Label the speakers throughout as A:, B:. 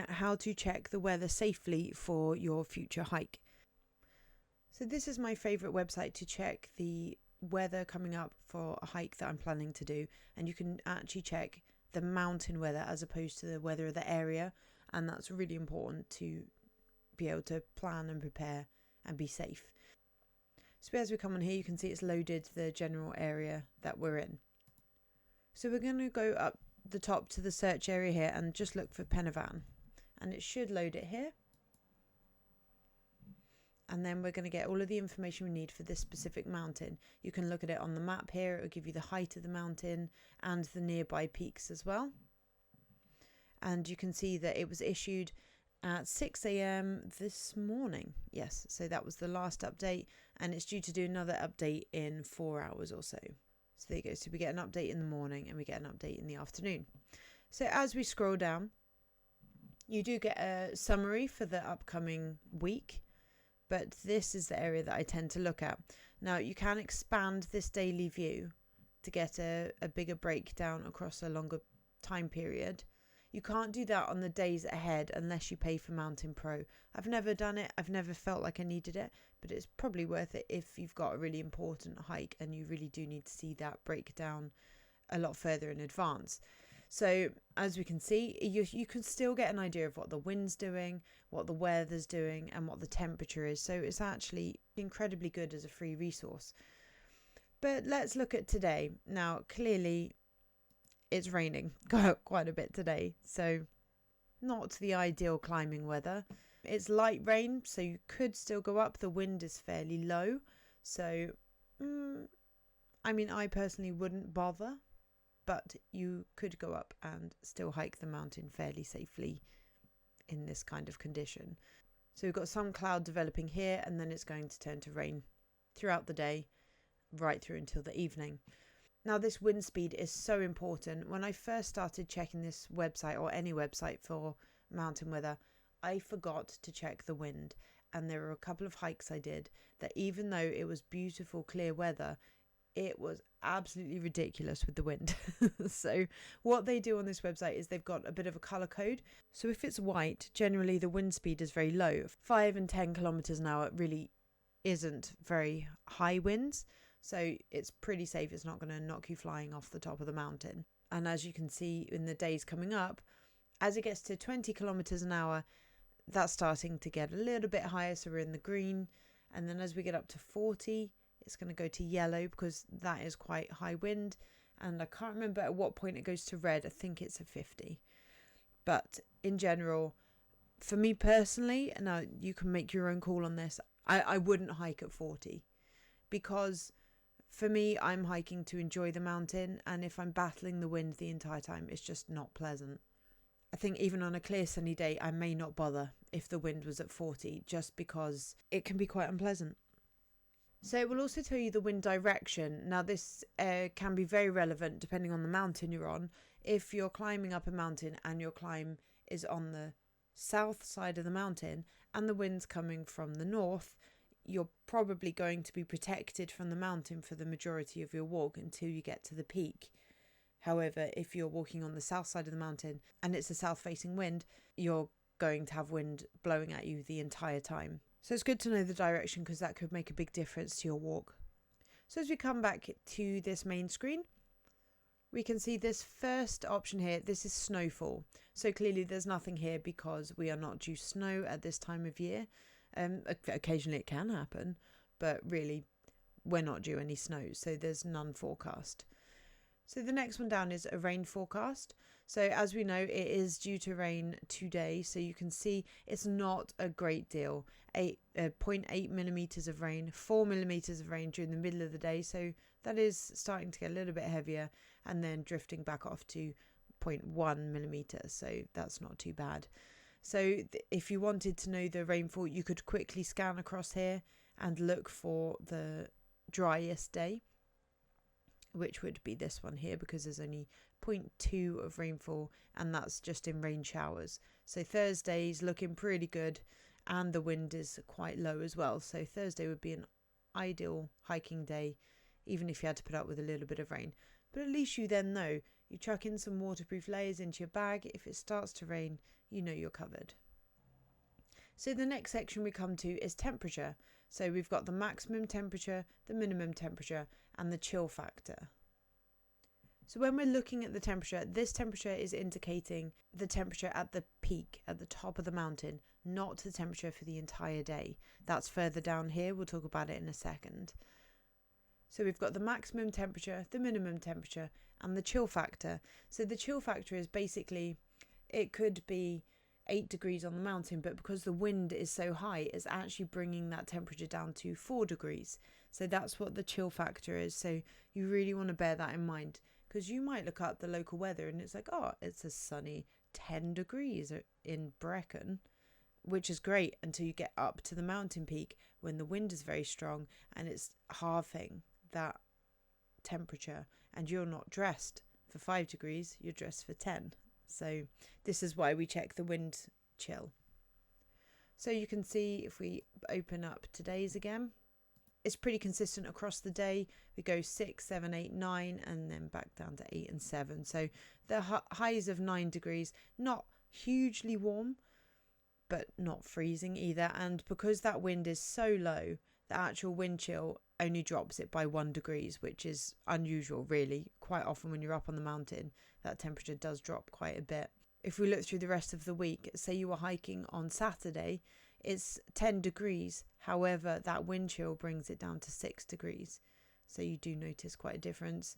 A: at how to check the weather safely for your future hike. So this is my favourite website to check the weather coming up for a hike that I'm planning to do, and you can actually check the mountain weather as opposed to the weather of the area, and that's really important to be able to plan and prepare and be safe. So as we come on here, you can see it's loaded the general area that we're in. So we're going to go up the top to the search area here and just look for Penavan, and it should load it here. And then we're going to get all of the information we need for this specific mountain. You can look at it on the map here. It will give you the height of the mountain and the nearby peaks as well. And you can see that it was issued at 6 a.m. this morning. Yes, so that was the last update, and it's due to do another update in 4 hours or so. So there you go. So we get an update in the morning and we get an update in the afternoon. So as we scroll down, you do get a summary for the upcoming week, but this is the area that I tend to look at. Now you can expand this daily view to get a bigger breakdown across a longer time period. You can't do that on the days ahead unless you pay for Mountain Pro. I've never done it. I've never felt like I needed it, but it's probably worth it if you've got a really important hike and you really do need to see that breakdown a lot further in advance. So as we can see, you can still get an idea of what the wind's doing, what the weather's doing, and what the temperature is. So it's actually incredibly good as a free resource. But let's look at today. Now, clearly, it's raining quite a bit today, so not the ideal climbing weather. It's light rain, so you could still go up. The wind is fairly low, so I personally wouldn't bother, but you could go up and still hike the mountain fairly safely in this kind of condition. So we've got some cloud developing here, and then it's going to turn to rain throughout the day, right through until the evening. Now this wind speed is so important. When I first started checking this website, or any website for mountain weather, I forgot to check the wind. And there were a couple of hikes I did that, even though it was beautiful, clear weather, it was absolutely ridiculous with the wind. So what they do on this website is they've got a bit of a colour code. So if it's white, generally the wind speed is very low. 5 and 10 kilometres an hour really isn't very high winds. So it's pretty safe. It's not going to knock you flying off the top of the mountain. And as you can see in the days coming up, as it gets to 20 kilometres an hour, that's starting to get a little bit higher. So we're in the green. And then as we get up to 40, it's going to go to yellow because that is quite high wind. And I can't remember at what point it goes to red. I think it's a 50. But in general, for me personally, now you can make your own call on this, I wouldn't hike at 40 because for me, I'm hiking to enjoy the mountain, and if I'm battling the wind the entire time, it's just not pleasant. I think even on a clear sunny day, I may not bother if the wind was at 40, just because it can be quite unpleasant. So it will also tell you the wind direction. Now this can be very relevant depending on the mountain you're on. If you're climbing up a mountain and your climb is on the south side of the mountain and the wind's coming from the north, you're probably going to be protected from the mountain for the majority of your walk until you get to the peak. However, if you're walking on the south side of the mountain and it's a south-facing wind, you're going to have wind blowing at you the entire time. So it's good to know the direction because that could make a big difference to your walk. So as we come back to this main screen, we can see this first option here. This is snowfall. So clearly there's nothing here because we are not due snow at this time of year. Occasionally it can happen, but really we're not due any snow, so there's none forecast. So the next one down is a rain forecast. So as we know, it is due to rain today, so you can see it's not a great deal. 0.8 millimeters of rain, 4 millimeters of rain during the middle of the day, so that is starting to get a little bit heavier, and then drifting back off to 0.1 millimeters, so that's not too bad. So if you wanted to know the rainfall, you could quickly scan across here and look for the driest day, which would be this one here because there's only 0.2 of rainfall, and that's just in rain showers. So Thursday's looking pretty good, and the wind is quite low as well. So Thursday would be an ideal hiking day, even if you had to put up with a little bit of rain. But at least you then know You chuck in some waterproof layers into your bag. If it starts to rain, you know you're covered. So the next section we come to is temperature. So we've got the maximum temperature, the minimum temperature, and the chill factor. So when we're looking at the temperature, this temperature is indicating the temperature at the peak, at the top of the mountain, not the temperature for the entire day. That's further down here. We'll talk about it in a second. So we've got the maximum temperature, the minimum temperature, and the chill factor. So the chill factor is basically, it could be 8 degrees on the mountain, but because the wind is so high, it's actually bringing that temperature down to 4 degrees. So that's what the chill factor is. So you really want to bear that in mind, because you might look up the local weather and it's like, oh, it's a sunny 10 degrees in Brecon, which is great until you get up to the mountain peak when the wind is very strong and it's halving that temperature, and you're not dressed for 5 degrees, you're dressed for 10. So this is why we check the wind chill. So you can see if we open up today's again, it's pretty consistent across the day. We go 6, 7, 8, 9, and then back down to 8 and 7. So the highs of 9 degrees, not hugely warm, but not freezing either. And because that wind is so low, the actual wind chill only drops it by 1 degrees, which is unusual, really. Quite often when you're up on the mountain, that temperature does drop quite a bit. If we look through the rest of the week, say you were hiking on Saturday, it's 10 degrees. However, that wind chill brings it down to 6 degrees. So you do notice quite a difference.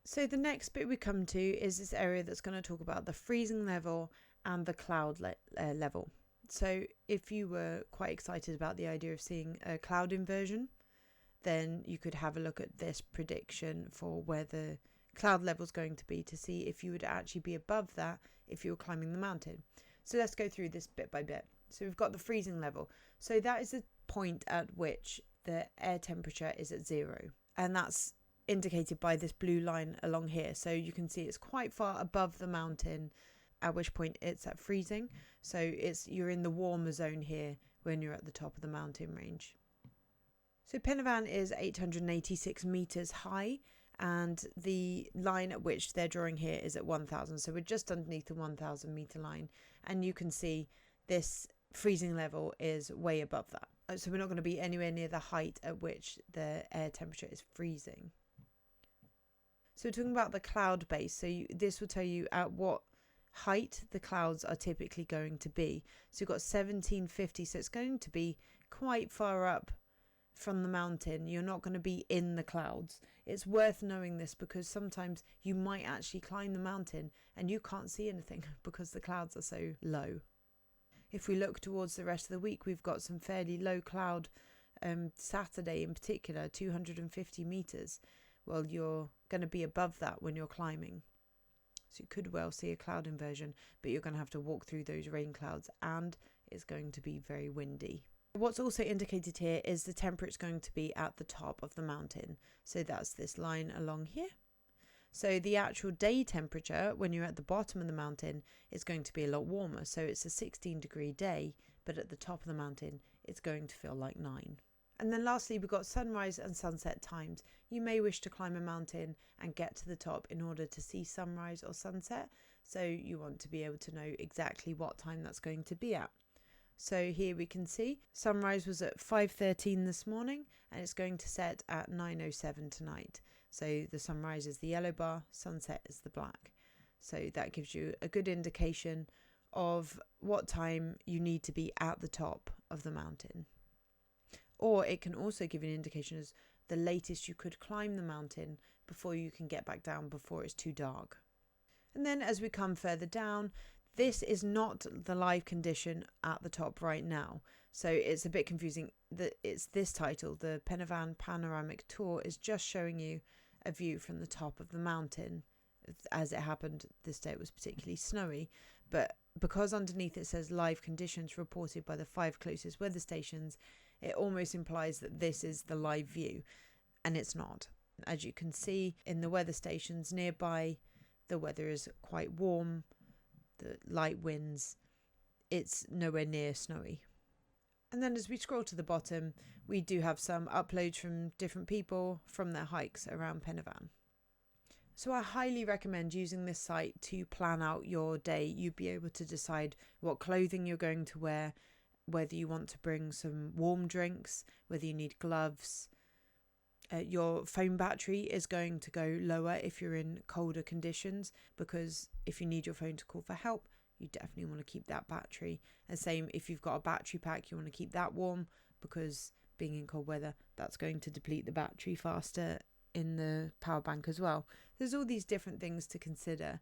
A: So the next bit we come to is this area that's going to talk about the freezing level and the cloud level. So if you were quite excited about the idea of seeing a cloud inversion, then you could have a look at this prediction for where the cloud level is going to be to see if you would actually be above that if you were climbing the mountain. So let's go through this bit by bit. So we've got the freezing level. So that is the point at which the air temperature is at 0. And that's indicated by this blue line along here. So you can see it's quite far above the mountain, at which point it's at freezing. So you're in the warmer zone here when you're at the top of the mountain range. So Pen y Fan is 886 meters high, and the line at which they're drawing here is at 1,000. So we're just underneath the 1,000 meter line, and you can see this freezing level is way above that. So we're not going to be anywhere near the height at which the air temperature is freezing. So we're talking about the cloud base. So this will tell you at what height the clouds are typically going to be. So you've got 1750, so it's going to be quite far up from the mountain. You're not going to be in the clouds. It's worth knowing this because sometimes you might actually climb the mountain and you can't see anything because the clouds are so low. If we look towards the rest of the week, we've got some fairly low cloud. Saturday in particular, 250 meters. Well, you're going to be above that when you're climbing. So you could well see a cloud inversion, but you're going to have to walk through those rain clouds and it's going to be very windy. What's also indicated here is the temperature is going to be at the top of the mountain. So that's this line along here. So the actual day temperature when you're at the bottom of the mountain is going to be a lot warmer. So it's a 16-degree day, but at the top of the mountain, it's going to feel like 9. And then lastly, we've got sunrise and sunset times. You may wish to climb a mountain and get to the top in order to see sunrise or sunset. So you want to be able to know exactly what time that's going to be at. So here we can see sunrise was at 5:13 this morning and it's going to set at 9:07 tonight. So the sunrise is the yellow bar, sunset is the black. So that gives you a good indication of what time you need to be at the top of the mountain. Or it can also give you an indication as the latest you could climb the mountain before you can get back down before it's too dark. And then as we come further down, this is not the live condition at the top right now. So it's a bit confusing that it's this title, the Pen y Fan Panoramic Tour, is just showing you a view from the top of the mountain. As it happened, this day it was particularly snowy, but because underneath it says live conditions reported by the 5 closest weather stations, it almost implies that this is the live view, and it's not. As you can see in the weather stations nearby, the weather is quite warm, the light winds, it's nowhere near snowy. And then as we scroll to the bottom, we do have some uploads from different people from their hikes around Pen y Fan. So I highly recommend using this site to plan out your day. You'd be able to decide what clothing you're going to wear, whether you want to bring some warm drinks, whether you need gloves. Your phone battery is going to go lower if you're in colder conditions, because if you need your phone to call for help, you definitely want to keep that battery. And same if you've got a battery pack, you want to keep that warm, because being in cold weather, that's going to deplete the battery faster in the power bank as well. There's all these different things to consider,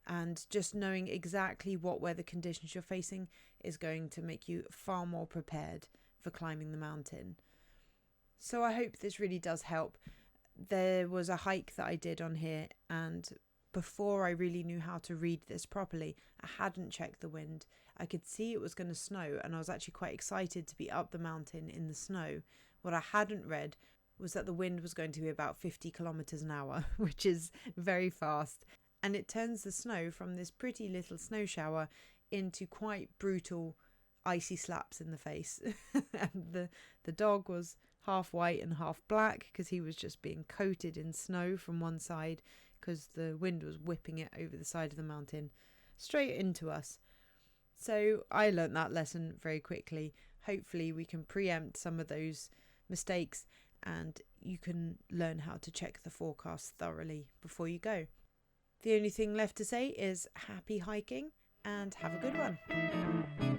A: and just knowing exactly what weather conditions you're facing is going to make you far more prepared for climbing the mountain. So I hope this really does help. There was a hike that I did on here, and before I really knew how to read this properly, I hadn't checked the wind. I could see it was going to snow, and I was actually quite excited to be up the mountain in the snow. What I hadn't read was that the wind was going to be about 50 kilometers an hour, which is very fast. And it turns the snow from this pretty little snow shower into quite brutal icy slaps in the face. And the dog was half white and half black because he was just being coated in snow from one side, because the wind was whipping it over the side of the mountain straight into us. So I learnt that lesson very quickly. Hopefully we can preempt some of those mistakes, and you can learn how to check the forecast thoroughly before you go. The only thing left to say is happy hiking and have a good one.